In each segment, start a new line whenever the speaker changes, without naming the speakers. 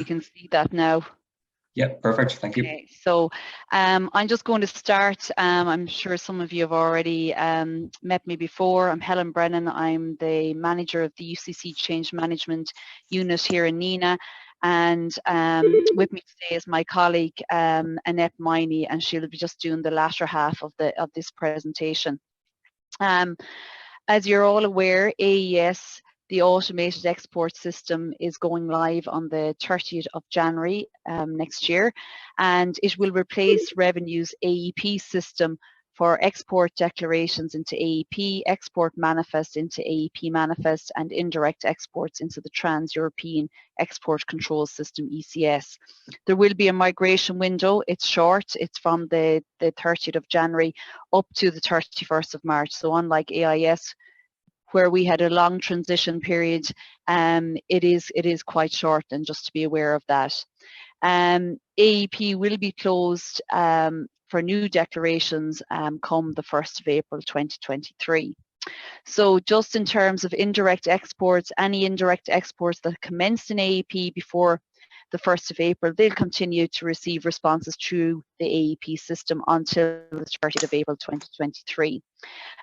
You can see that now.
Yeah, perfect. Thank you.
Okay, so I'm just going to start. I'm sure some of you have already met me before. I'm Helen Brennan. I'm the manager of the UCC Change Management Unit here in NENA. And with me today is my colleague Annette Miney, and she'll be just doing the latter half of this presentation. As you're all aware, AES, the automated export system, is going live on the 30th of January next year, and it will replace Revenue's AEP system for export declarations into AEP, export manifest into AEP manifest, and indirect exports into the Trans-European Export Control System, ECS. There will be a migration window. It's short. It's from the 30th of January up to the 31st of March. So unlike AIS, where we had a long transition period, it is quite short, and just to be aware of that. AEP will be closed for new declarations come the 1st of April 2023. So just in terms of indirect exports, any indirect exports that commenced in AEP before the 1st of April, they'll continue to receive responses through the AEP system until the 30th of April 2023.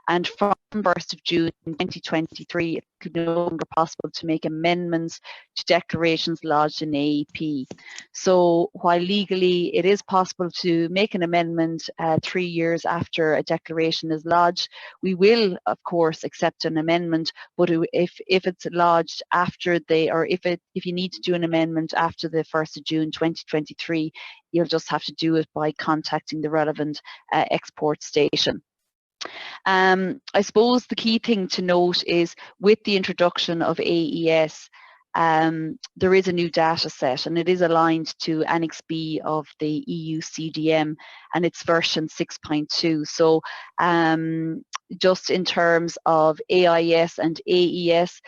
And from 1st of June 2023, it will be no longer possible to make amendments to declarations lodged in AEP. So while legally it is possible to make an amendment 3 years after a declaration is lodged, we will, of course, accept an amendment. But if it's lodged after if you need to do an amendment after the 1st of June 2023, you'll just have to do it by contacting the relevant export station. I suppose the key thing to note is with the introduction of AES, there is a new data set, and it is aligned to Annex B of the EU CDM, and it's version 6.2. So just in terms of AIS and AES,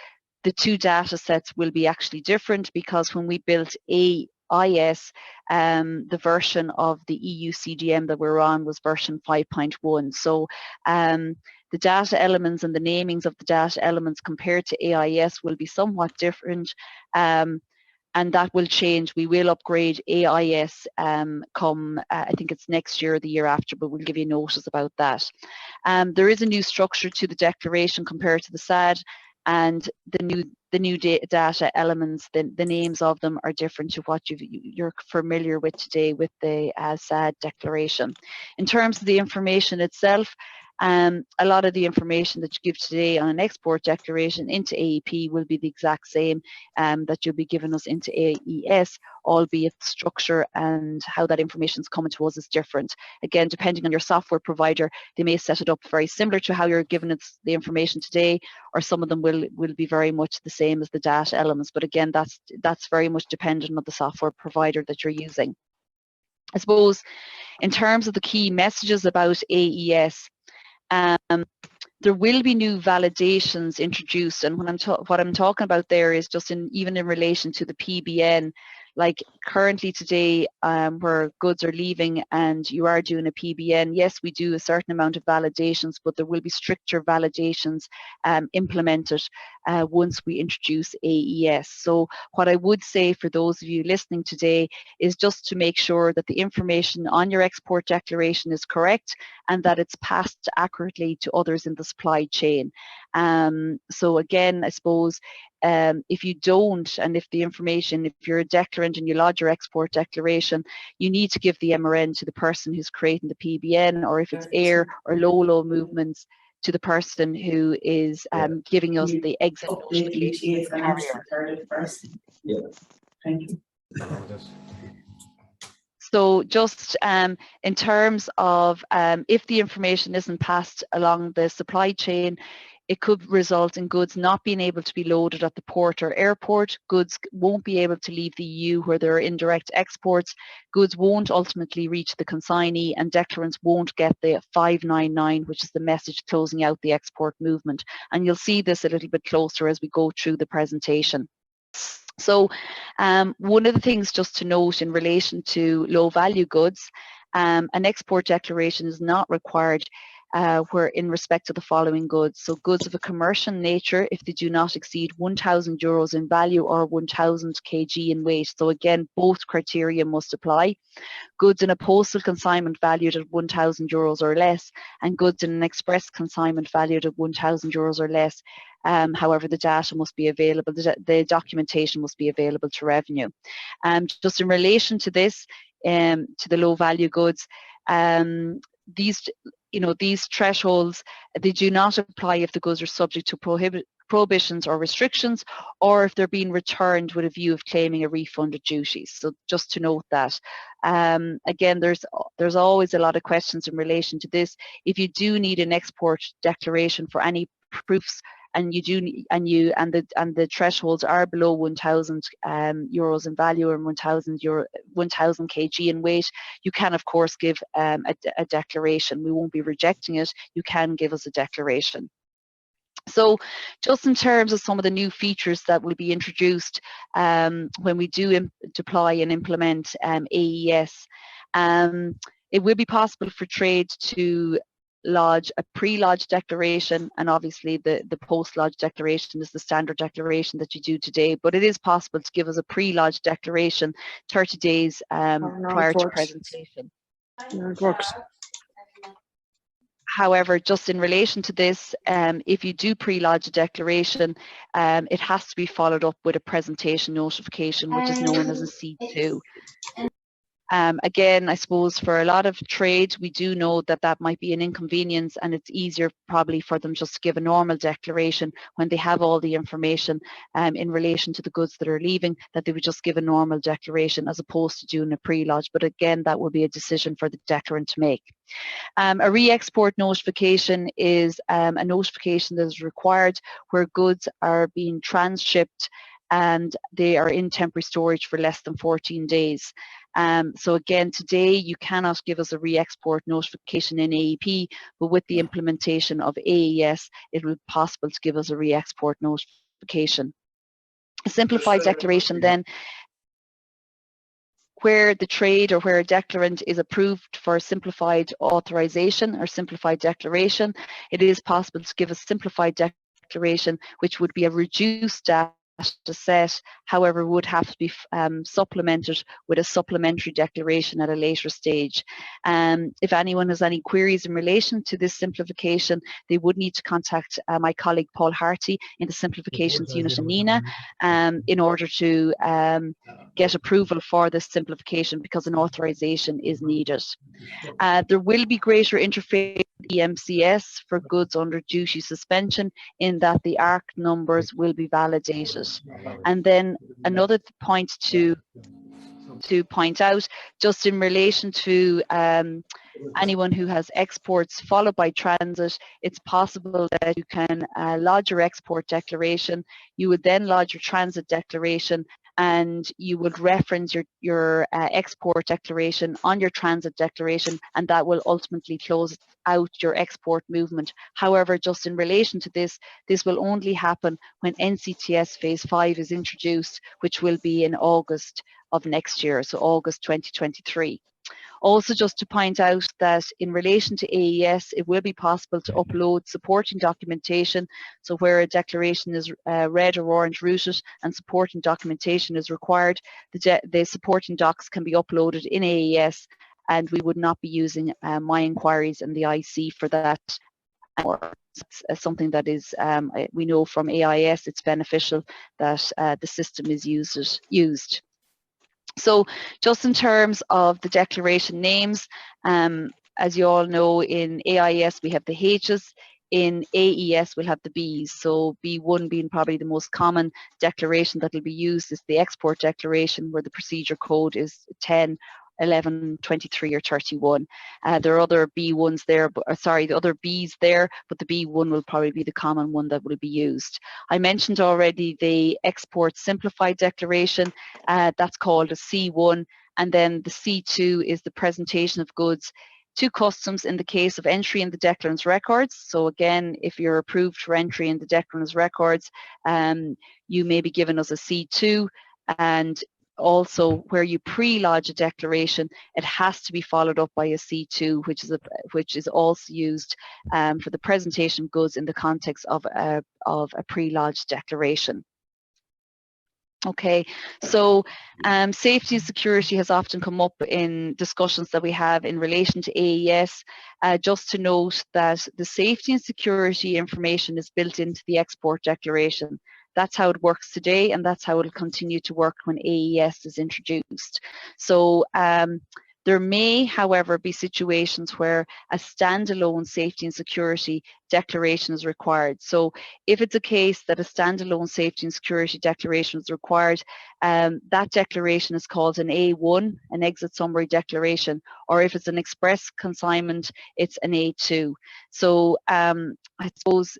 the two data sets will be actually different, because when we built AIS, the version of the EU CDM that we're on was version 5.1. So the data elements and the namings of the data elements compared to AIS will be somewhat different, and that will change. We will upgrade AIS come, I think it's next year or the year after, but we'll give you notice about that. There is a new structure to the declaration compared to the SAD, and the new data elements, the names of them are different to what you're familiar with today with the SAD declaration. In terms of the information itself, a lot of the information that you give today on an export declaration into AEP will be the exact same that you'll be giving us into AES, albeit the structure and how that information is coming to us is different. Again, depending on your software provider, they may set it up very similar to how you're giving it the information today, or some of them will be very much the same as the data elements. But again, that's very much dependent on the software provider that you're using. I suppose in terms of the key messages about AES, there will be new validations introduced, and what I'm talking about there is just even in relation to the PBN. Like currently today, where goods are leaving and you are doing a PBN, yes, we do a certain amount of validations, but there will be stricter validations implemented once we introduce AES. So what I would say for those of you listening today is just to make sure that the information on your export declaration is correct and that it's passed accurately to others in the supply chain. So again, I suppose if you don't, and if you're a declarant and you lodge your export declaration, you need to give the MRN to the person who's creating the PBN, or if it's air or low movements, to the person who is giving us the exit notification.
Yeah. Thank you.
So just in terms of if the information isn't passed along the supply chain, it could result in goods not being able to be loaded at the port or airport. Goods won't be able to leave the EU where there are indirect exports. Goods won't ultimately reach the consignee, and declarants won't get the 599, which is the message closing out the export movement. And you'll see this a little bit closer as we go through the presentation. So one of the things just to note in relation to low value goods, an export declaration is not required where in respect of the following goods. So goods of a commercial nature if they do not exceed €1,000 in value or 1,000 kg in weight. So again, both criteria must apply. Goods in a postal consignment valued at €1,000 or less, and goods in an express consignment valued at €1,000 or less. However, the data must be available, the documentation must be available to revenue. Just in relation to this, to the low value goods, these thresholds, they do not apply if the goods are subject to prohibitions or restrictions, or if they're being returned with a view of claiming a refund of duties. So just to note that. Again, there's always a lot of questions in relation to this. If you do need an export declaration for any proofs, and the thresholds are below 1,000 euros in value and 1,000 kg in weight, you can of course give a declaration. We won't be rejecting it. You can give us a declaration. So just in terms of some of the new features that will be introduced when we do deploy and implement AES, it will be possible for trade to lodge a pre-lodge declaration, and obviously the post-lodge declaration is the standard declaration that you do today, but it is possible to give us a pre-lodge declaration 30 days prior to presentation.
No, it works.
However, just in relation to this, if you do pre-lodge a declaration, it has to be followed up with a presentation notification, which is known as a C2. Again, I suppose for a lot of trade, we do know that that might be an inconvenience, and it's easier probably for them just to give a normal declaration when they have all the information in relation to the goods that are leaving, that they would just give a normal declaration as opposed to doing a pre-lodge. But again, that will be a decision for the declarant to make. A re-export notification is a notification that is required where goods are being transshipped and they are in temporary storage for less than 14 days. So again, today you cannot give us a re-export notification in AEP, but with the implementation of AES, it will be possible to give us a re-export notification. A simplified declaration then, where the trade or where a declarant is approved for a simplified authorization or simplified declaration, it is possible to give a simplified declaration, which would be a reduced data set, however would have to be supplemented with a supplementary declaration at a later stage. If anyone has any queries in relation to this simplification, they would need to contact my colleague Paul Harty in the Simplifications Unit in NENA in order to get approval for this simplification, because an authorization is needed. There will be greater interface with EMCS for goods under duty suspension, in that the ARC numbers will be validated. And then another point to point out, just in relation to anyone who has exports followed by transit, it's possible that you can lodge your export declaration, you would then lodge your transit declaration, and you would reference your export declaration on your transit declaration, and that will ultimately close out your export movement. However, just in relation to this will only happen when NCTS Phase 5 is introduced, which will be in August of next year, so August 2023. Also, just to point out that in relation to AES, it will be possible to upload supporting documentation. So where a declaration is red or orange routed and supporting documentation is required, the supporting docs can be uploaded in AES, and we would not be using My Inquiries and the IC for that. It's something that is, we know from AIS, it's beneficial that the system is used. So just in terms of the declaration names, as you all know, in AIS we have the H's, in AES we'll have the B's. So B1 being probably the most common declaration that will be used is the export declaration, where the procedure code is 10, 11, 23 or 31. There are other B1s there, the other Bs there, but the B1 will probably be the common one that will be used. I mentioned already the export simplified declaration, that's called a C1, and then the C2 is the presentation of goods to customs in the case of entry in the declarant's records. So again, if you're approved for entry in the declarant's records, you may be given us a C2, and also where you pre-lodge a declaration, it has to be followed up by a C2, which is also used for the presentation of goods in the context of a pre-lodged declaration. Okay, so safety and security has often come up in discussions that we have in relation to AES. Just to note that the safety and security information is built into the export declaration. That's how it works today, and that's how it will continue to work when AES is introduced. So there may, however, be situations where a standalone safety and security declaration is required. So if it's a case that a standalone safety and security declaration is required, that declaration is called an A1, an exit summary declaration, or if it's an express consignment, it's an A2. So I suppose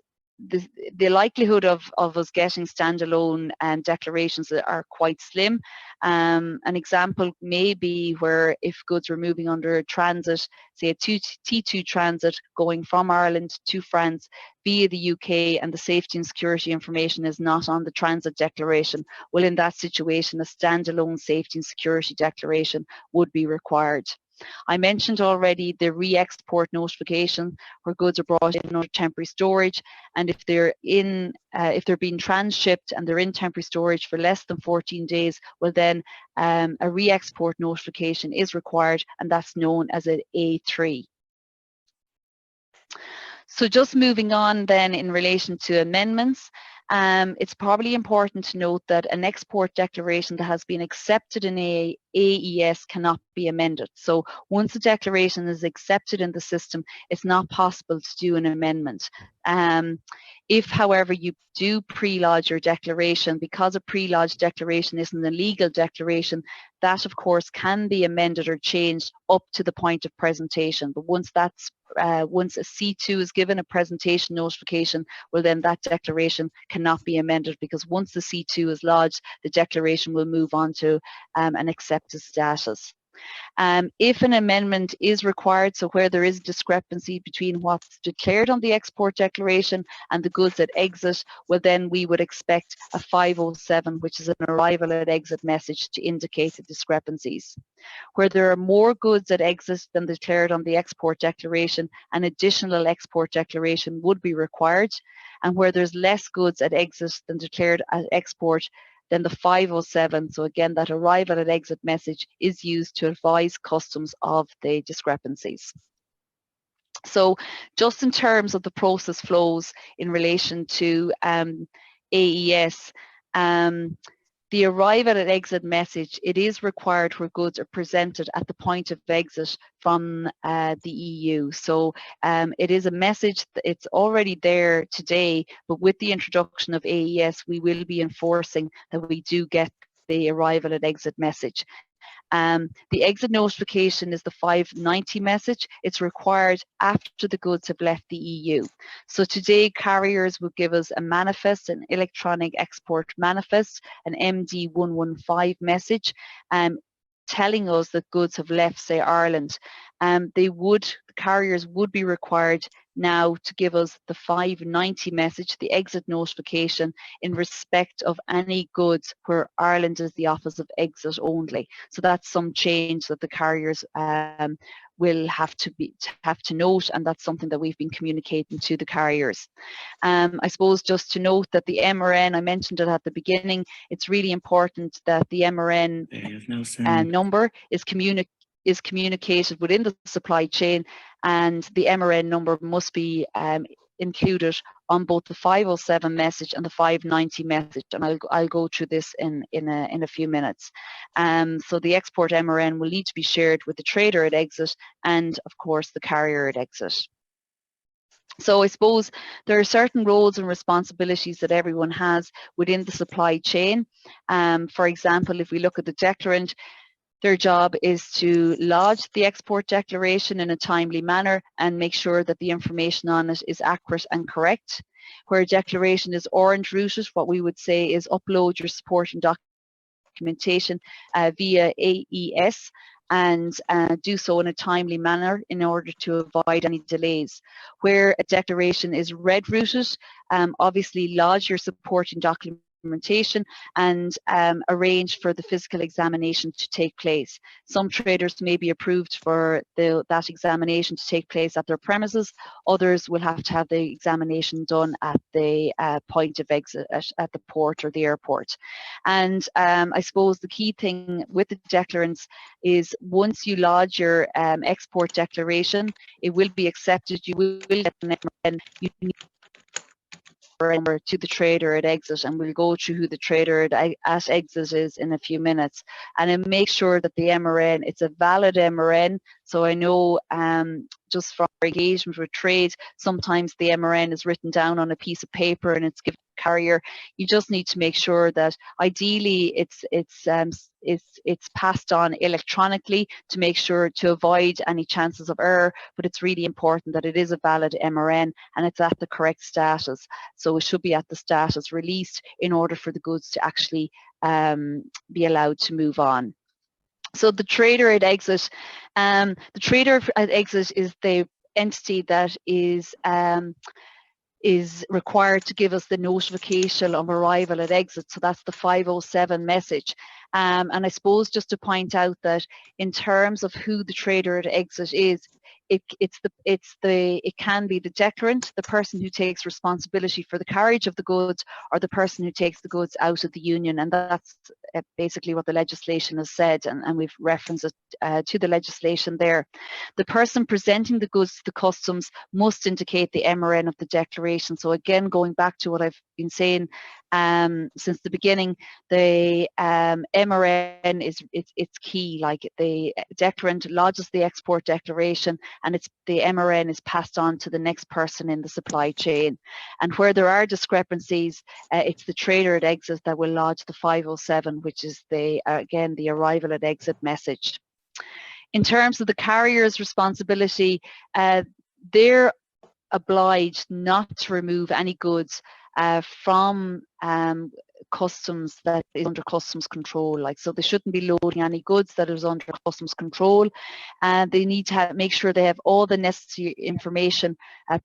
the likelihood of us getting standalone declarations are quite slim. An example may be where if goods were moving under transit, say a T2 transit going from Ireland to France via the UK, and the safety and security information is not on the transit declaration, well, in that situation, a standalone safety and security declaration would be required. I mentioned already the re-export notification where goods are brought in under temporary storage, and if they're being transshipped and they're in temporary storage for less than 14 days, well then a re-export notification is required, and that's known as an A3. So just moving on then in relation to amendments, it's probably important to note that an export declaration that has been accepted in AES cannot be amended. So once a declaration is accepted in the system, it's not possible to do an amendment. If, however, you do pre-lodge your declaration, because a pre-lodged declaration isn't a legal declaration, that of course can be amended or changed up to the point of presentation. But once once a C2 is given a presentation notification, well then that declaration cannot be amended, because once the C2 is lodged, the declaration will move on to an accepted status. If an amendment is required, so where there is a discrepancy between what's declared on the export declaration and the goods at exit, well then we would expect a 507, which is an arrival at exit message to indicate the discrepancies. Where there are more goods at exit than declared on the export declaration, an additional export declaration would be required, and where there's less goods at exit than declared at export, then the 507, so again that arrival at exit message, is used to advise customs of the discrepancies. So just in terms of the process flows in relation to AES, the arrival at exit message, it is required where goods are presented at the point of exit from the EU. So it is a message, it's already there today, but with the introduction of AES, we will be enforcing that we do get the arrival at exit message. The exit notification is the 590 message. It's required after the goods have left the EU. So today carriers will give us a manifest, an electronic export manifest, an MD115 message, telling us that goods have left, say, Ireland. Carriers would be required now to give us the 590 message, the exit notification, in respect of any goods where Ireland is the office of exit only. So that's some change that the carriers will have to note, and that's something that we've been communicating to the carriers. I suppose just to note that the MRN, I mentioned it at the beginning, it's really important that the MRN number is communicated within the supply chain, and the MRN number must be included on both the 507 message and the 590 message, and I'll go through this in a few minutes. So the export MRN will need to be shared with the trader at exit and of course the carrier at exit. So I suppose there are certain roles and responsibilities that everyone has within the supply chain. For example, if we look at the declarant, their job is to lodge the export declaration in a timely manner and make sure that the information on it is accurate and correct. Where a declaration is orange routed, what we would say is upload your supporting documentation via AES and do so in a timely manner in order to avoid any delays. Where a declaration is red routed, obviously lodge your supporting documentation documentation and arrange for the physical examination to take place. Some traders may be approved for that examination to take place at their premises. Others will have to have the examination done at the point of exit at the port or the airport. And I suppose the key thing with the declarants is once you lodge your export declaration, it will be accepted. You will get an MRN. You need to the trader at exit, and we'll go through who the trader at exit is in a few minutes, and then make sure that the MRN, it's a valid MRN. So I know just from our engagement with trade, sometimes the MRN is written down on a piece of paper and it's given to the carrier. You just need to make sure that ideally it's passed on electronically to make sure to avoid any chances of error, but it's really important that it is a valid MRN and it's at the correct status. So it should be at the status released in order for the goods to actually be allowed to move on. So the trader at exit, is the entity that is required to give us the notification of arrival at exit. So that's the 507 message. And I suppose just to point out that in terms of who the trader at exit is, it can be the declarant, the person who takes responsibility for the carriage of the goods, or the person who takes the goods out of the union, and that's basically what the legislation has said, and we've referenced it to the legislation there. The person presenting the goods to the customs must indicate the MRN of the declaration. So again, going back to what I've been saying since the beginning, the MRN it's key. Like the declarant lodges the export declaration, and the MRN is passed on to the next person in the supply chain. And where there are discrepancies, it's the trader at exit that will lodge the 507, which is again the arrival at exit message. In terms of the carrier's responsibility, they're obliged not to remove any goods from customs that is under customs control. So they shouldn't be loading any goods that is under customs control, and they need to make sure they have all the necessary information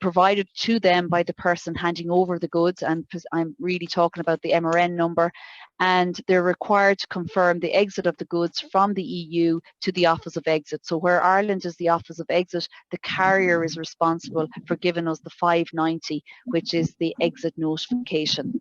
provided to them by the person handing over the goods, and I'm really talking about the MRN number, and they're required to confirm the exit of the goods from the EU to the Office of Exit. So where Ireland is the Office of Exit, the carrier is responsible for giving us the 590, which is the exit notification.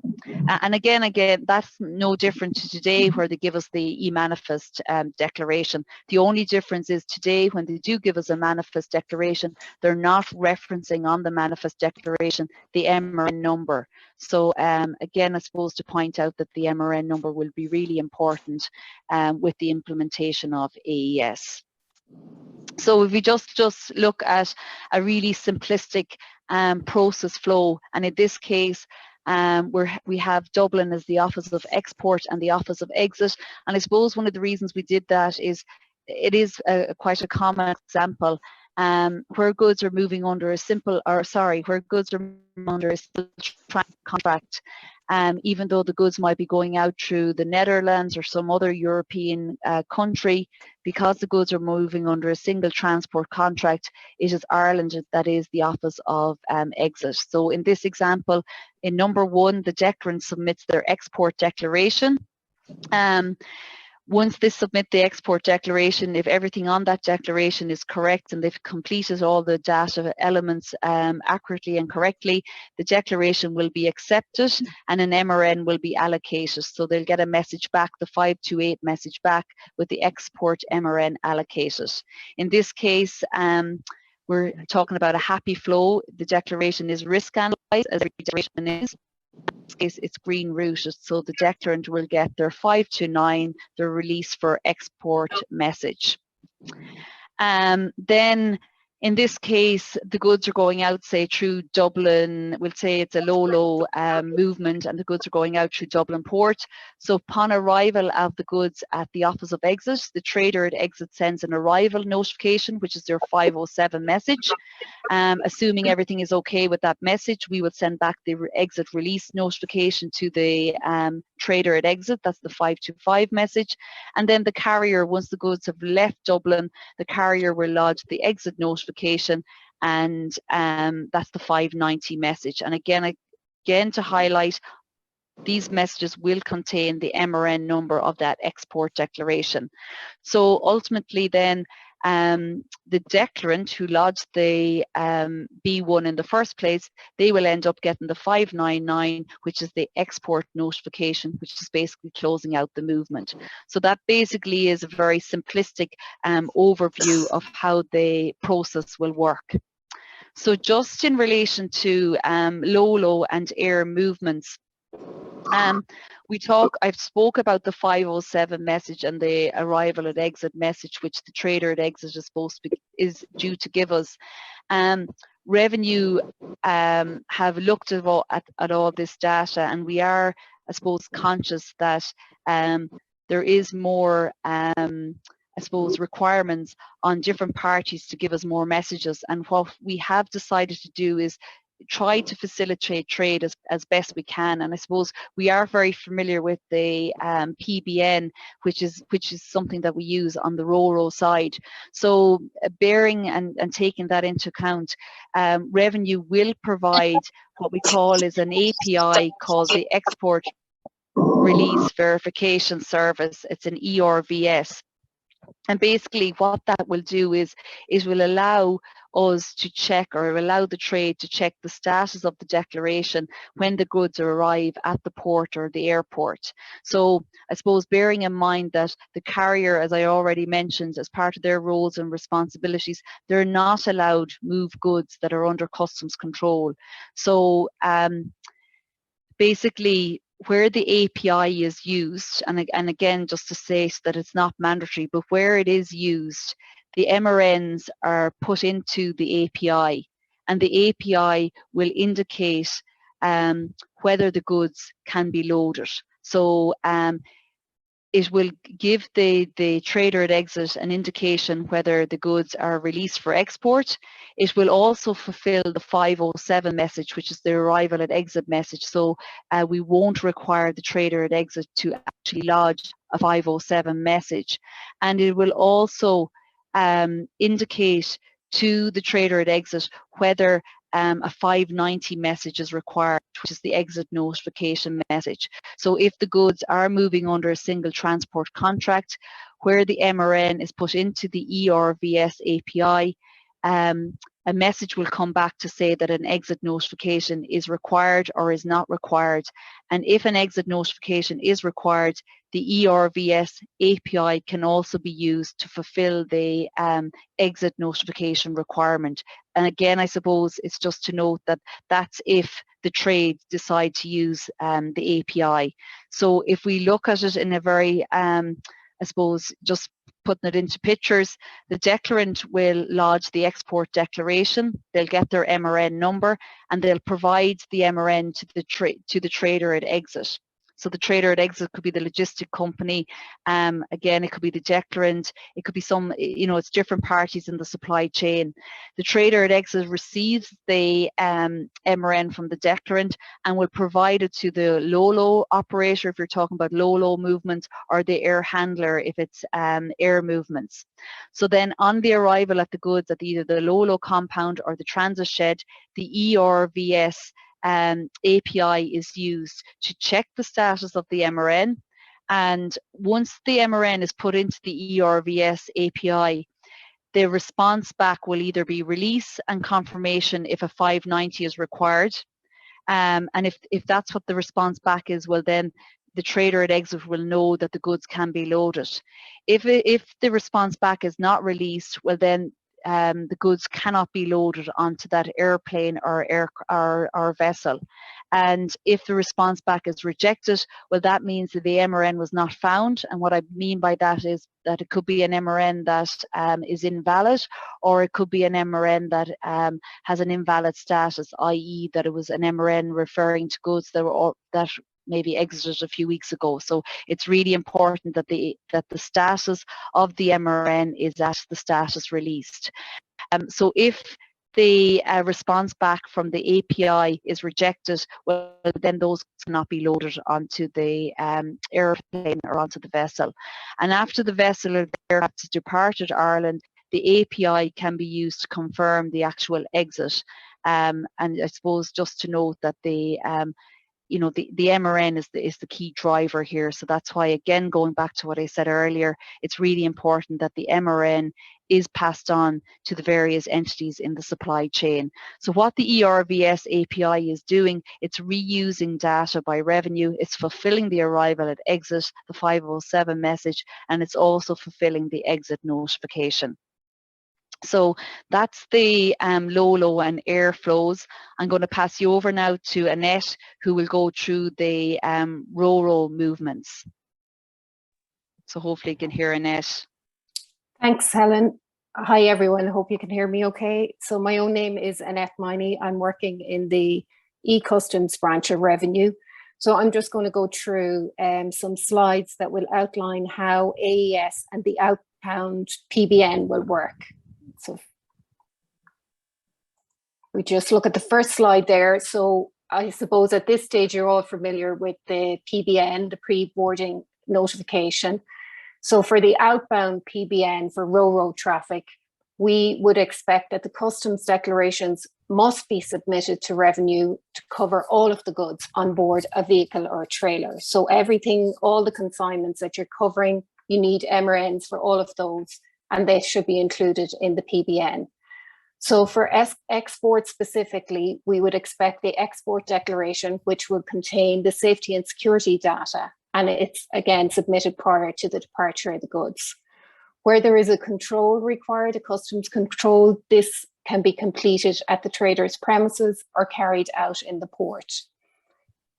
And again, that's no different to today where they give us the e-manifest declaration. The only difference is today when they do give us a manifest declaration, they're not referencing on the manifest declaration the MRN number. So again, I suppose to point out that the MRN number will be really important with the implementation of AES. So if we just look at a really simplistic process flow, and in this case, we have Dublin as the Office of Export and the Office of Exit, and I suppose one of the reasons we did that is it is quite a common example where goods are moving under a simple contract, even though the goods might be going out through the Netherlands or some other European country, because the goods are moving under a single transport contract, it is Ireland that is the Office of Exit. So in this example, in number 1, the declarant submits their export declaration. Once they submit the export declaration, if everything on that declaration is correct and they've completed all the data elements accurately and correctly, the declaration will be accepted and an MRN will be allocated. So they'll get a message back, the 528 message back, with the export MRN allocated. In this case, we're talking about a happy flow. The declaration is risk analyzed, as every declaration is. In this case, it's green routed, so the declarant will get their 529, their release for export message. Then in this case, the goods are going out, say, through Dublin. We'll say it's a low movement and the goods are going out through Dublin port. So upon arrival of the goods at the Office of Exit, the trader at exit sends an arrival notification, which is their 507 message. Assuming everything is okay with that message, we would send back the exit release notification to the trader at exit. That's the 525 message. And then the carrier, once the goods have left Dublin, the carrier will lodge the exit notification, and that's the 590 message. And again to highlight, these messages will contain the MRN number of that export declaration. So ultimately then, the declarant who lodged the B1 in the first place, they will end up getting the 599, which is the export notification, which is basically closing out the movement. So that basically is a very simplistic overview of how the process will work. So just in relation to LOLO and air movements, I've spoke about the 507 message and the arrival at exit message, which the trader at exit is due to give us. Revenue have looked at all this data, and we are, I suppose, conscious that there is more I suppose, requirements on different parties to give us more messages. And what we have decided to do is try to facilitate trade as best we can. And I suppose we are very familiar with the PBN, which is something that we use on the RoRo side. So bearing and taking that into account, Revenue will provide what we call is an API called the Export Release Verification Service. It's an ERVS. And basically what that will do is it will allow us to check, or allow the trade to check the status of the declaration when the goods arrive at the port or the airport. So I suppose bearing in mind that the carrier, as I already mentioned, as part of their roles and responsibilities, they're not allowed to move goods that are under customs control. So basically, where the API is used, and again, just to say that it's not mandatory, but where it is used, the MRNs are put into the API, and the API will indicate whether the goods can be loaded. So it will give the trader at exit an indication whether the goods are released for export. It will also fulfill the 507 message, which is the arrival at exit message. So we won't require the trader at exit to actually lodge a 507 message. And it will also indicate to the trader at exit whether a 590 message is required, which is the exit notification message. So if the goods are moving under a single transport contract, where the MRN is put into the ERVS API, a message will come back to say that an exit notification is required or is not required. And if an exit notification is required, the ERVS API can also be used to fulfill the exit notification requirement. And again, I suppose it's just to note that that's if the trade decide to use the API. So if we look at it in a very, I suppose, just putting it into pictures, the declarant will lodge the export declaration, they'll get their MRN number, and they'll provide the MRN to the trader at exit. So the trader at exit could be the logistic company. Again, it could be the declarant. It could be some, it's different parties in the supply chain. The trader at exit receives the MRN from the declarant and will provide it to the LOLO operator if you're talking about LOLO movements, or the air handler if it's air movements. So then on the arrival at the goods at either the LOLO compound or the transit shed, the ERVS API is used to check the status of the MRN, and once the MRN is put into the ERVS API, the response back will either be release and confirmation if a 590 is required, and if that's what the response back is, well then the trader at exit will know that the goods can be loaded. If the response back is not released, well then the goods cannot be loaded onto that airplane or vessel. And if the response back is rejected, well that means that the MRN was not found. And what I mean by that is that it could be an MRN that is invalid, or it could be an MRN that has an invalid status, i.e. that it was an MRN referring to goods that maybe exited a few weeks ago. So it's really important that the status of the MRN is at the status released. So if the response back from the API is rejected, well then those cannot be loaded onto the airplane or onto the vessel. And after the vessel or the aircraft has departed Ireland, the API can be used to confirm the actual exit. And I suppose just to note that the you know, the MRN is the key driver here. So that's why, again, going back to what I said earlier, it's really important that the MRN is passed on to the various entities in the supply chain. So what the ERVS API is doing, it's reusing data by revenue, it's fulfilling the arrival at exit, the 507 message, and it's also fulfilling the exit notification. So that's the low and air flows. I'm going to pass you over now to Annette, who will go through the RoRo movements. So hopefully you can hear Annette.
Thanks, Helen. Hi, everyone. I hope you can hear me okay. So my own name is Annette Miney. I'm working in the eCustoms branch of revenue. So I'm just going to go through some slides that will outline how AES and the outbound PBN will work. So we just look at the first slide there. So I suppose at this stage, you're all familiar with the PBN, the pre-boarding notification. So for the outbound PBN for RoRo traffic, we would expect that the customs declarations must be submitted to revenue to cover all of the goods on board a vehicle or a trailer. So everything, all the consignments that you're covering, you need MRNs for all of those, and they should be included in the PBN. So for export specifically, we would expect the export declaration, which will contain the safety and security data, and it's again submitted prior to the departure of the goods. Where there is a control required, a customs control, this can be completed at the trader's premises or carried out in the port.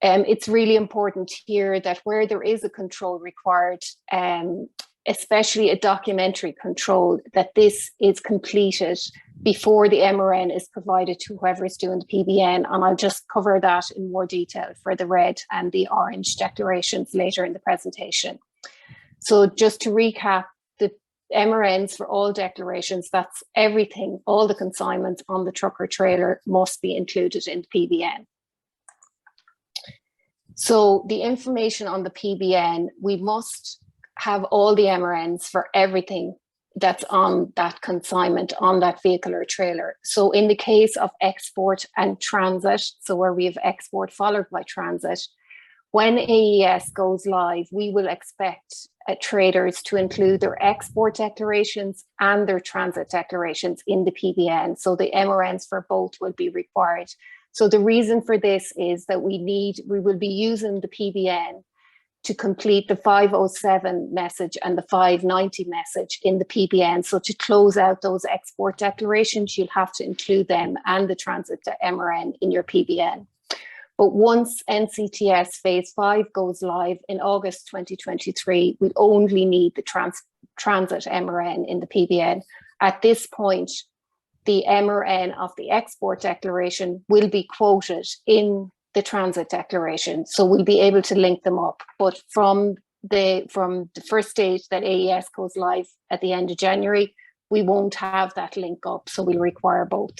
It's really important here that where there is a control required, especially a documentary control, that this is completed before the MRN is provided to whoever is doing the PBN. And I'll just cover that in more detail for the red and the orange declarations later in the presentation. So just to recap, the MRNs for all declarations, that's everything, all the consignments on the truck or trailer must be included in the PBN. So the information on the PBN, we must have all the MRNs for everything that's on that consignment, on that vehicle or trailer. So in the case of export and transit, so where we have export followed by transit, when AES goes live, we will expect traders to include their export declarations and their transit declarations in the PBN. So the MRNs for both will be required. So the reason for this is that we will be using the PBN to complete the 507 message and the 590 message in the PBN. So to close out those export declarations, you'll have to include them and the transit MRN in your PBN. But once NCTS Phase 5 goes live in August 2023, we only need the transit MRN in the PBN. At this point, the MRN of the export declaration will be quoted in the transit declaration, so we'll be able to link them up. But from the first stage that AES goes live at the end of January, we won't have that link up, so we'll require both.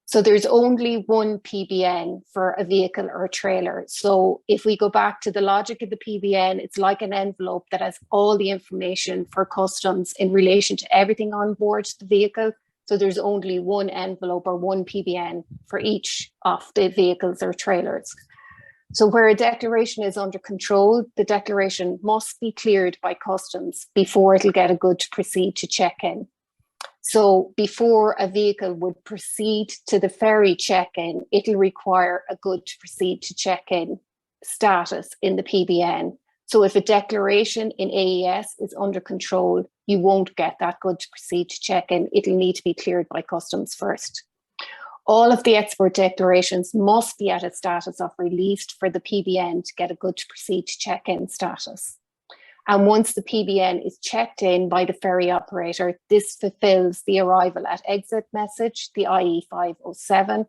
So there's only one PBN for a vehicle or a trailer. So if we go back to the logic of the PBN, it's like an envelope that has all the information for customs in relation to everything on board the vehicle. So there's only one envelope or one PBN for each of the vehicles or trailers. So where a declaration is under control, the declaration must be cleared by customs before it'll get a good to proceed to check-in. So before a vehicle would proceed to the ferry check-in, it'll require a good to proceed to check-in status in the PBN. So if a declaration in AES is under control, you won't get that good to proceed to check-in. It'll need to be cleared by customs first. All of the export declarations must be at a status of released for the PBN to get a good to proceed to check-in status. And once the PBN is checked in by the ferry operator, this fulfills the arrival at exit message, the IE 507,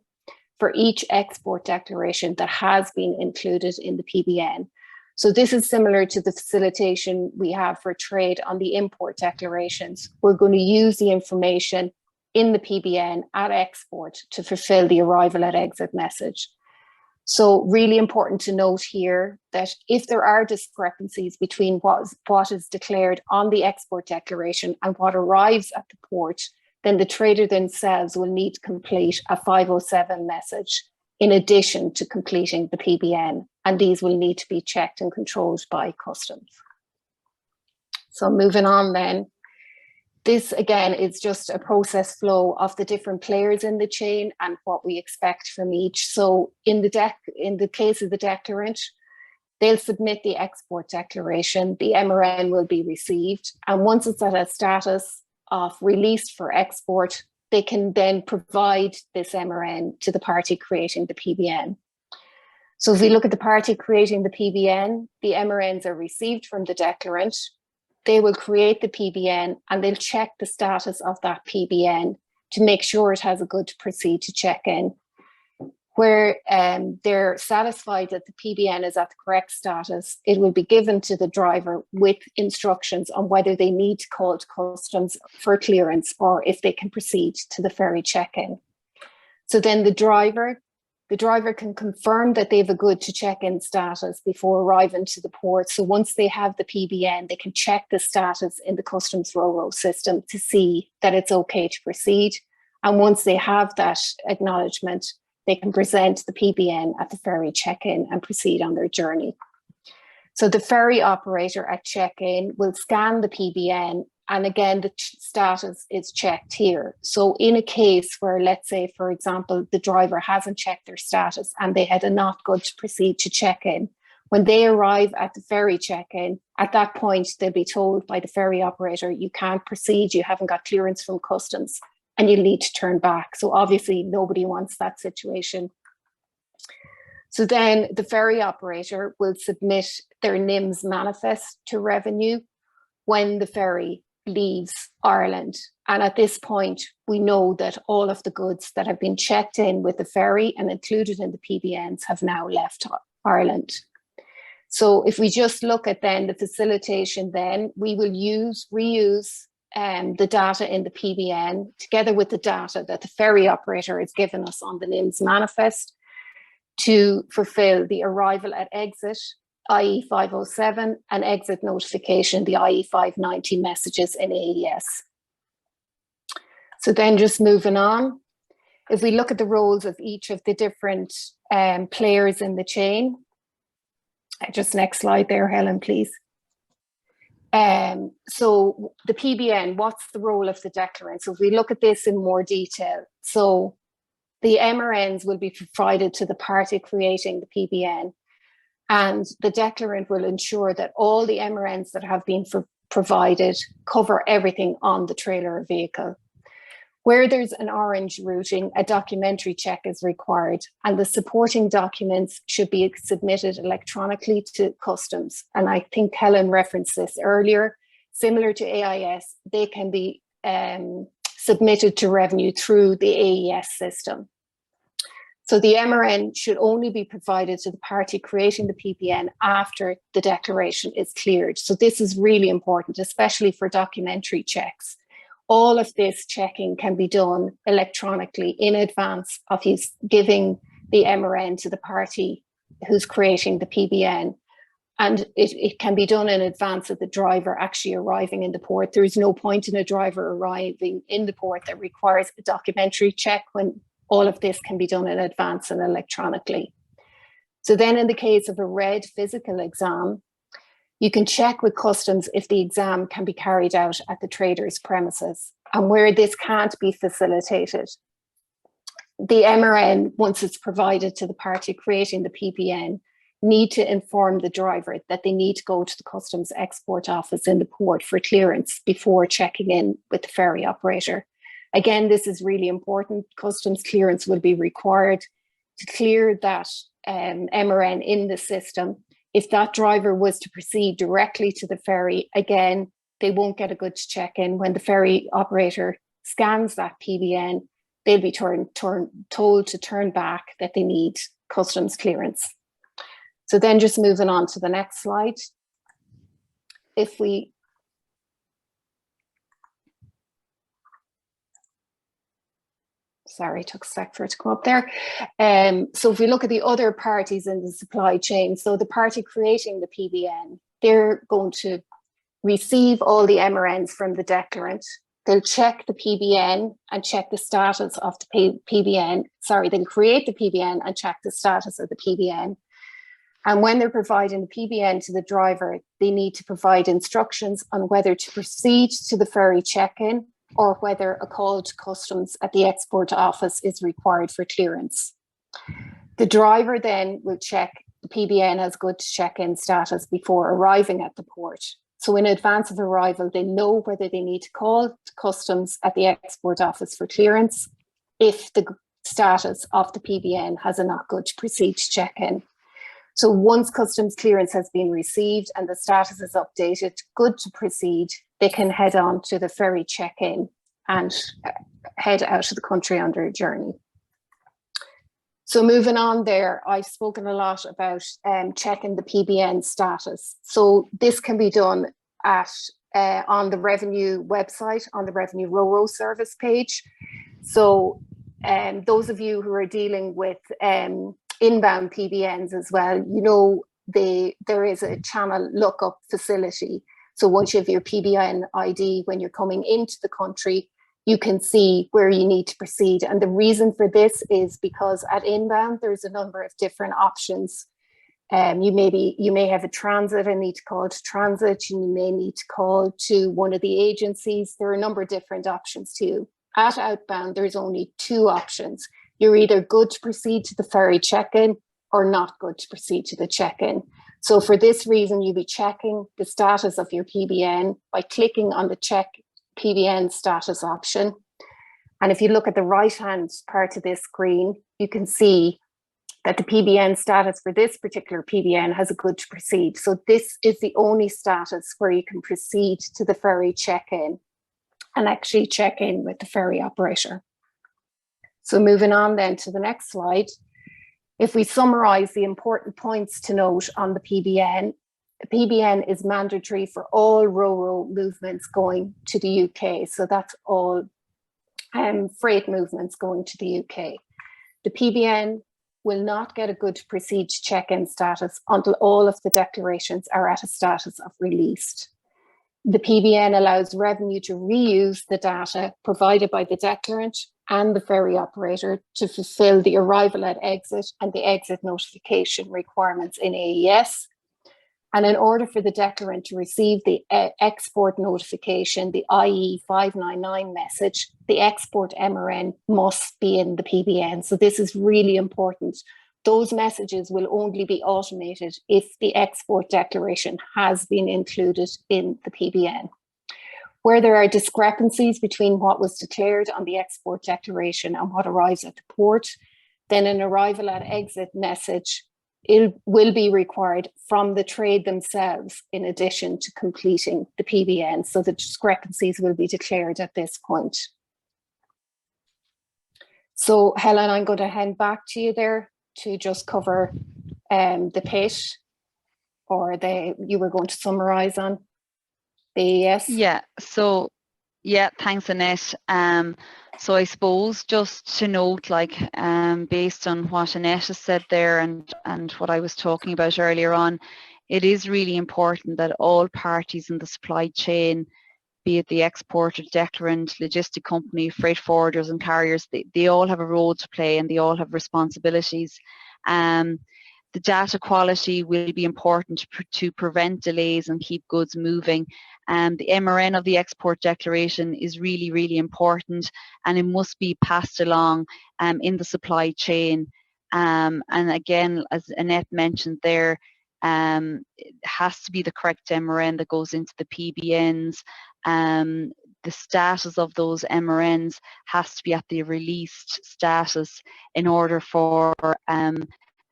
for each export declaration that has been included in the PBN. So this is similar to the facilitation we have for trade on the import declarations. We're going to use the information in the PBN at export to fulfill the arrival at exit message. So really important to note here that if there are discrepancies between what is declared on the export declaration and what arrives at the port, then the trader themselves will need to complete a 507 message in addition to completing the PBN, and these will need to be checked and controlled by customs. So moving on then, this again is just a process flow of the different players in the chain and what we expect from each. So in the case of the declarant, they'll submit the export declaration, the MRN will be received, and once it's at a status of released for export, they can then provide this MRN to the party creating the PBN. So if we look at the party creating the PBN, the MRNs are received from the declarant. They will create the PBN and they'll check the status of that PBN to make sure it has a good to proceed to check in. Where they're satisfied that the PBN is at the correct status, it will be given to the driver with instructions on whether they need to call to customs for clearance or if they can proceed to the ferry check-in. So then the driver can confirm that they have a good to check-in status before arriving to the port. So once they have the PBN, they can check the status in the customs RoRo system to see that it's okay to proceed. And once they have that acknowledgement, they can present the PBN at the ferry check-in and proceed on their journey. So the ferry operator at check-in will scan the PBN, and again, the status is checked here. So in a case where, let's say, for example, the driver hasn't checked their status and they had a not good to proceed to check-in, when they arrive at the ferry check-in, at that point, they'll be told by the ferry operator, you can't proceed, you haven't got clearance from customs, and you'll need to turn back. So obviously nobody wants that situation. So then the ferry operator will submit their NIMS manifest to revenue when the ferry leaves Ireland. And at this point, we know that all of the goods that have been checked in with the ferry and included in the PBNs have now left Ireland. So if we just look at then the facilitation, then we will reuse the data in the PBN together with the data that the ferry operator has given us on the NIMS manifest to fulfill the arrival at exit, i.e. 507, and exit notification, the i.e. 590 messages in AES. So then just moving on, if we look at the roles of each of the different players in the chain, just next slide there, Helen, please. So the PBN, what's the role of the declarant? So if we look at this in more detail, so the MRNs will be provided to the party creating the PBN, and the declarant will ensure that all the MRNs that have been provided cover everything on the trailer or vehicle. Where there's an orange routing, a documentary check is required, and the supporting documents should be submitted electronically to customs. And I think Helen referenced this earlier. Similar to AIS, they can be submitted to revenue through the AES system. So the MRN should only be provided to the party creating the PBN after the declaration is cleared. So this is really important, especially for documentary checks. All of this checking can be done electronically in advance of his giving the MRN to the party who's creating the PBN. And it can be done in advance of the driver actually arriving in the port. There is no point in a driver arriving in the port that requires a documentary check when all of this can be done in advance and electronically. So then in the case of a red physical exam, you can check with customs if the exam can be carried out at the trader's premises. And where this can't be facilitated, the MRN, once it's provided to the party creating the PBN, need to inform the driver that they need to go to the customs export office in the port for clearance before checking in with the ferry operator. Again, this is really important. Customs clearance will be required to clear that MRN in the system. If that driver was to proceed directly to the ferry, again, they won't get a good check in. When the ferry operator scans that PBN, they'll be told to turn back that they need customs clearance. So then just moving on to the next slide. If we sorry, it took a sec for it to come up there. So if we look at the other parties in the supply chain, so the party creating the PBN, they're going to receive all the MRNs from the declarant. they'll check the PBN and check the status of the PBN. Sorry, they'll create the PBN and check the status of the PBN. And when they're providing the PBN to the driver, they need to provide instructions on whether to proceed to the ferry check-in or whether a call to customs at the export office is required for clearance. The driver then will check the PBN has good check-in status before arriving at the port. So in advance of arrival, they know whether they need to call to customs at the export office for clearance if the status of the PBN has a not good to proceed to check-in. So once customs clearance has been received and the status is updated, good to proceed, they can head on to the ferry check-in and head out of the country on their journey. So moving on there, I've spoken a lot about checking the PBN status. So this can be done at on the Revenue website, on the Revenue RoRo service page. So those of you who are dealing with inbound PBNs as well, you know there is a channel lookup facility. So once you have your PBN ID, when you're coming into the country, you can see where you need to proceed. And the reason for this is because at inbound, there's a number of different options. You may have a transit and need to call to transit, and you may need to call to one of the agencies. There are a number of different options too. At outbound, there's only two options. You're either good to proceed to the ferry check-in or not good to proceed to the check-in. So for this reason, you'll be checking the status of your PBN by clicking on the check PBN status option. And if you look at the right-hand part of this screen, you can see that the PBN status for this particular PBN has a good to proceed. So this is the only status where you can proceed to the ferry check-in and actually check in with the ferry operator. So moving on then to the next slide, if we summarize the important points to note on the PBN is mandatory for all RoRo movements going to the UK. So that's all freight movements going to the UK. The PBN will not get a good to proceed check-in status until all of the declarations are at a status of released. The PBN allows revenue to reuse the data provided by the declarant and the ferry operator to fulfill the arrival at exit and the exit notification requirements in AES. And in order for the declarant to receive the export notification, the IE 599 message, the export MRN must be in the PBN. So this is really important. Those messages will only be automated if the export declaration has been included in the PBN. Where there are discrepancies between what was declared on the export declaration and what arrives at the port, then an arrival at exit message will be required from the trade themselves in addition to completing the PBN. So the discrepancies will be declared at this point. So Helen, I'm going to hand back to you there to just cover the PIT, or you were going to summarize on the AES.
Yeah, thanks Annette. So I suppose just to note, like based on what Annette has said there and what I was talking about earlier on, it is really important that all parties in the supply chain, be it the exporter, declarant, logistic company, freight forwarders and carriers, they all have a role to play and they all have responsibilities. The data quality will be important to prevent delays and keep goods moving. The MRN of the export declaration is really, really important, and it must be passed along in the supply chain. And again, as Annette mentioned there, it has to be the correct MRN that goes into the PBNs. The status of those MRNs has to be at the released status in order for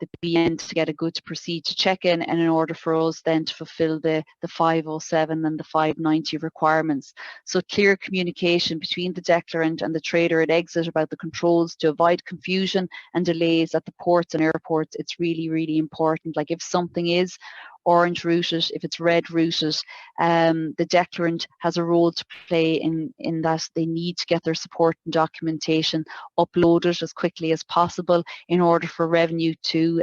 the PBN to get a good to proceed to check-in, and in order for us then to fulfill the 507 and the 590 requirements. So clear communication between the declarant and the trader at exit about the controls to avoid confusion and delays at the ports and airports. It's really, really important. Like if something is orange routed, if it's red routed, the declarant has a role to play in that they need to get their support and documentation uploaded as quickly as possible in order for revenue to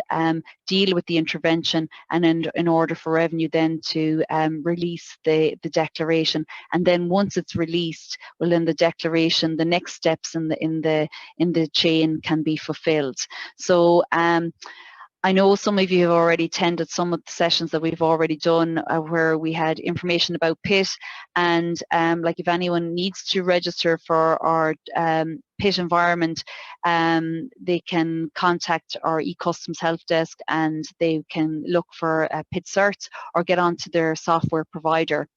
deal with the intervention, and in order for revenue then to release the declaration. And then once it's released, well, then the declaration, the next steps in the chain can be fulfilled. So I know some of you have already attended some of the sessions that we've already done where we had information about PIT, and like if anyone needs to register for our PIT environment, they can contact our eCustoms help desk and they can look for PIT certs or get onto their software provider.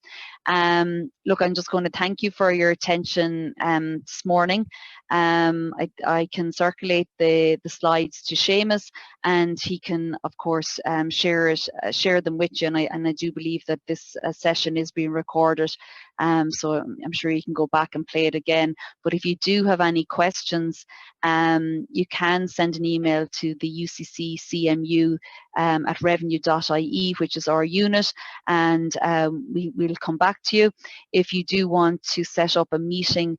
Look, I'm just going to thank you for your attention this morning. I can circulate the slides to Seamus, and he can, of course, share them with you. And I do believe that this session is being recorded, so I'm sure you can go back and play it again. But if you do have any questions, you can send an email to the UCC CMU at revenue.ie, which is our unit, and we'll come back to you. If you do want to set up a meeting,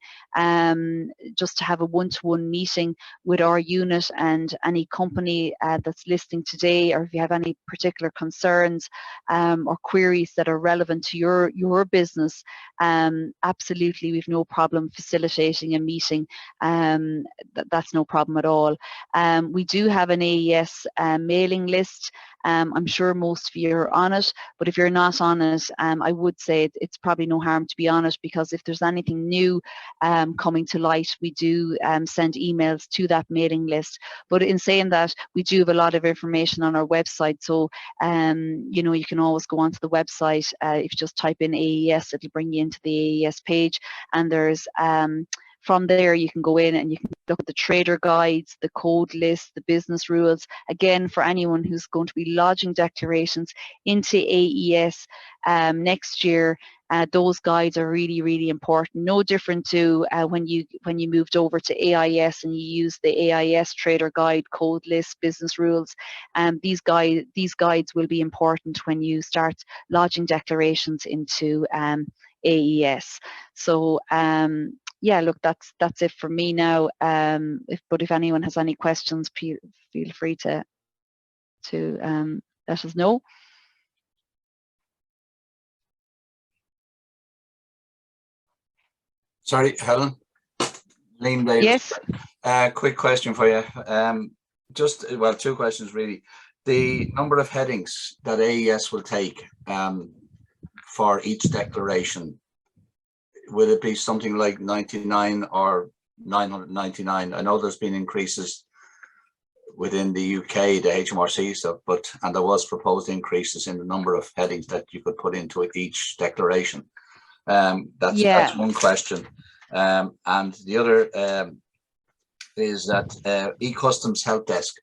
just to have a one-to-one meeting with our unit and any company that's listening today, or if you have any particular concerns or queries that are relevant to your business, absolutely, we've no problem facilitating a meeting. That's no problem at all. We do have an AES mailing list. I'm sure most of you are on it, but if you're not on it, I would say it's probably no harm to be on it, because if there's anything new coming to light, we do send emails to that mailing list. But in saying that, we do have a lot of information on our website, so you know, you can always go onto the website. If you just type in AES, it'll bring you into the AES page, and there's from there you can go in and you can look at the trader guides, the code list, the business rules. Again, for anyone who's going to be lodging declarations into AES next year, those guides are really, really important. No different to when you moved over to AIS and you use the AIS trader guide, code list, business rules. These guides will be important when you start lodging declarations into AES. So yeah, look, that's it for me now. But if anyone has any questions, feel free to let us know.
Sorry, Helen. Liam Davis. Yes. Quick question for you. Well, two questions really. The number of headings that AES will take for each declaration, will it be something like 99 or 999? I know there's been increases within the UK, the HMRC stuff, and there was proposed increases in the number of headings that you could put into each declaration. That's one question. And the other is that eCustoms help desk.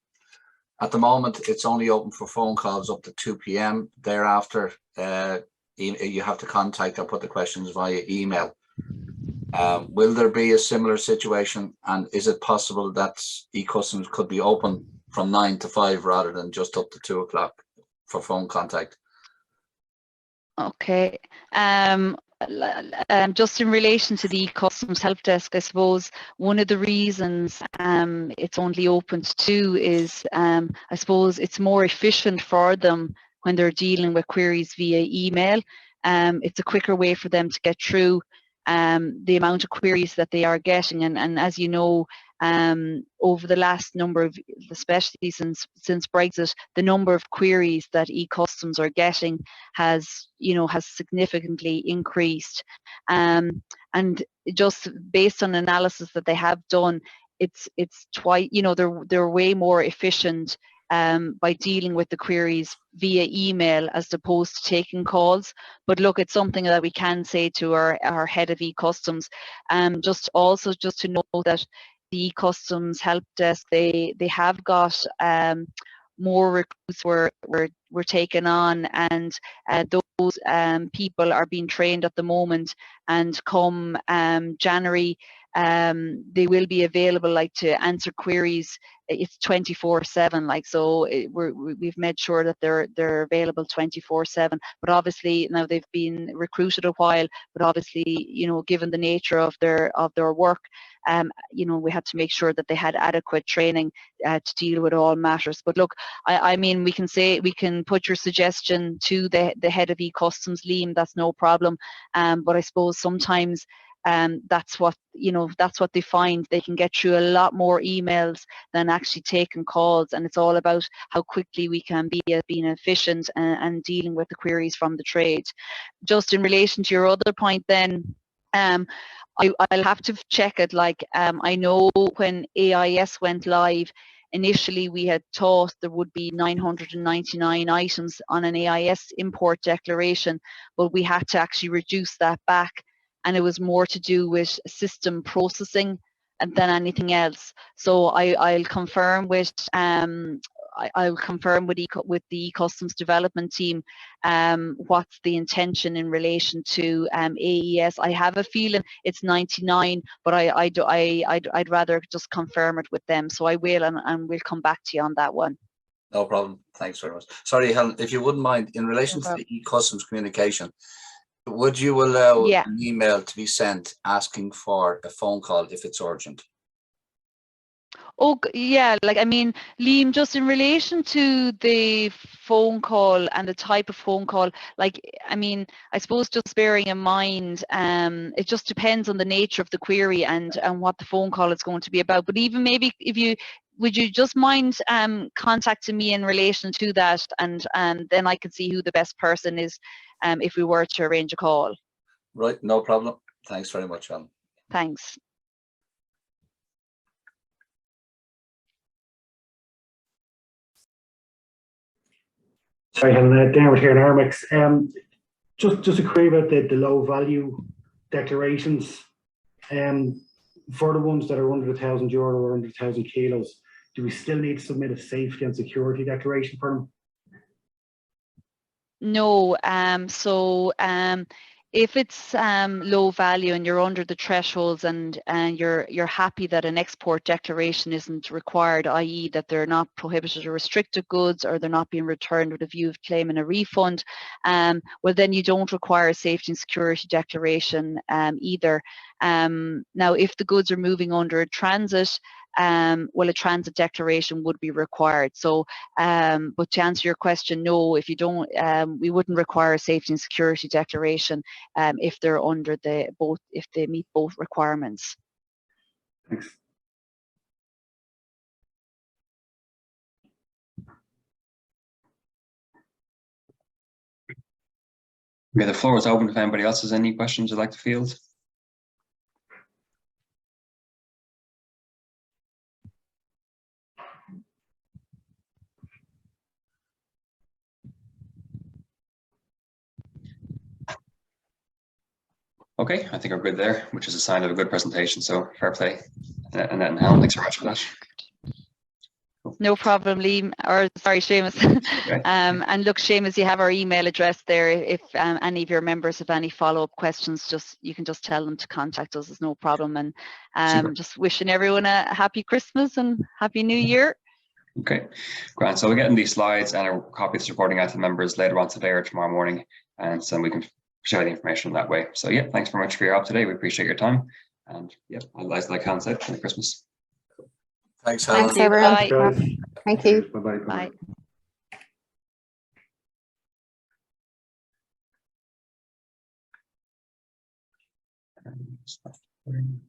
At the moment, it's only open for phone calls up to 2 p.m. Thereafter, you have to contact or put the questions via email. Will there be a similar situation, and is it possible that eCustoms could be open from 9 to 5 rather than just up to 2 o'clock for phone contact?
Okay. Just in relation to the eCustoms help desk, I suppose one of the reasons it's only open to 2 is I suppose it's more efficient for them when they're dealing with queries via email. It's a quicker way for them to get through the amount of queries that they are getting, and as you know, over the last number of, especially since Brexit, the number of queries that eCustoms are getting has significantly increased, and just based on analysis that they have done, it's twice, they're way more efficient by dealing with the queries via email as opposed to taking calls. But look, it's something that we can say to our head of eCustoms. Just to know that the eCustoms help desk, they have got more recruits were taken on, and those people are being trained at the moment, and come January they will be available, like, to answer queries. It's 24/7, like, so we've made sure that they're available 24/7. But obviously now they've been recruited a while, but obviously, you know, given the nature of their work, you know, we had to make sure that they had adequate training to deal with all matters. But look, I mean, we can put your suggestion to the head of eCustoms, Liam. That's no problem. But I suppose sometimes that's what, you know, that's what they find. They can get through a lot more emails than actually taking calls, and it's all about how quickly we can be being efficient and dealing with the queries from the trade. Just in relation to your other point then, I'll have to check it. Like, I know when AIS went live, initially we had thought there would be 999 items on an AIS import declaration, but we had to actually reduce that back, and it was more to do with system processing than anything else. So I'll confirm with I'll confirm with the eCustoms development team what's the intention in relation to AES. I have a feeling it's 99, but I'd rather just confirm it with them. So I will, and we'll come back to you on that one.
No problem. Thanks very much. Sorry, Helen, if you wouldn't mind, in relation to the eCustoms communication, would you allow an email to be sent asking for a phone call if it's urgent?
Oh, yeah, like, I mean, Liam, just in relation to the phone call and the type of phone call, like, I mean, I suppose just bearing in mind, it just depends on the nature of the query and what the phone call is going to be about. But even maybe would you just mind contacting me in relation to that, and then I can see who the best person is if we were to arrange a call.
Right, no problem. Thanks very much, Helen.
Thanks.
Sorry, Helen, Dermot here in Armex. Just a query about the low value declarations. For the ones that are under €1,000 or under 1,000 kilos, do we still need to submit a safety and security declaration for them?
No, if it's low value and you're under the thresholds and you're happy that an export declaration isn't required, i.e. that they're not prohibited or restricted goods, or they're not being returned with a view of claiming a refund, well, then you don't require a safety and security declaration either. Now, if the goods are moving under a transit, well, a transit declaration would be required. So, but to answer your question, no, if you don't, we wouldn't require a safety and security declaration if they're under if they meet both requirements.
Thanks.
Okay, the floor is open if anybody else has any questions you'd like to field. Okay, I think we're good there, which is a sign of a good presentation. So fair play. Annette and Helen, thanks very much for that.
No problem, Liam, or sorry, Seamus.
Okay.
And look, Seamus, you have our email address there. If any of your members have any follow-up questions, you can just tell them to contact us. There's no problem. And just wishing everyone a happy Christmas and happy New Year.
Okay, Grant. So we're getting these slides and a copy of this recording out to members later on today or tomorrow morning, and so we can share the information that way. So yeah, thanks very much for your help today. We appreciate your time, and yeah, like Helen said, Merry Christmas.
Thanks, Helen.
Thanks, everyone.
Bye.
Thank you.
Bye-bye.
Bye.